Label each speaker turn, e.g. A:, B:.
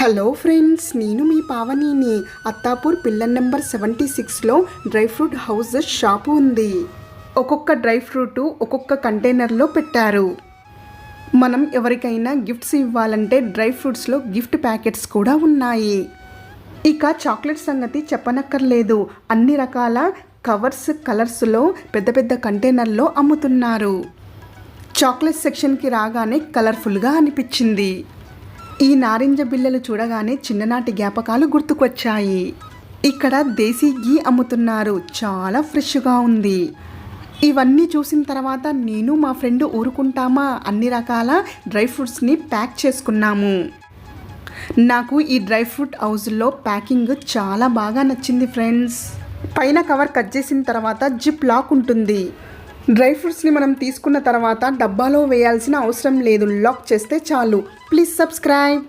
A: Hello friends, నేను మీ పావనిని. అత్తాపూర్ పిల్లర్ నెంబర్ 76లో డ్రై ఫ్రూట్ హౌస్ షాపు ఉంది. ఒక్కొక్క డ్రై ఫ్రూట్ ఒక్కొక్క కంటైనర్లో పెట్టారు. మనం ఎవరికైనా గిఫ్ట్స్ ఇవ్వాలంటే డ్రై ఫ్రూట్స్లో గిఫ్ట్ ప్యాకెట్స్ కూడా ఉన్నాయి. ఇక చాక్లెట్ సంగతి చెప్పనక్కర్లేదు. అన్ని రకాల కవర్స్ కలర్స్లో పెద్ద పెద్ద కంటైనర్లో అమ్ముతున్నారు. చాక్లెట్ సెక్షన్కి రాగానే కలర్ఫుల్గా అనిపించింది. ఈ నారింజ బిళ్ళలు చూడగానే చిన్ననాటి జ్ఞాపకాలు గుర్తుకొచ్చాయి. ఇక్కడ దేశీ ఘీ అమ్ముతున్నారు. చాలా ఫ్రెష్గా ఉంది. ఇవన్నీ చూసిన తర్వాత నేను మా ఫ్రెండ్ ఊరుకుంటామా అన్ని రకాల డ్రై ఫ్రూట్స్ని ప్యాక్ చేసుకున్నాము. నాకు ఈ డ్రై ఫ్రూట్ హౌస్లో ప్యాకింగ్ చాలా బాగా నచ్చింది ఫ్రెండ్స్. పైన కవర్ కట్ చేసిన తర్వాత జిప్ లాక్ ఉంటుంది. డ్రై ఫ్రూట్స్ని మనం తీసుకున్న తర్వాత డబ్బాలో వేయాల్సిన అవసరం లేదు. లాక్ చేస్తే చాలు. Please subscribe.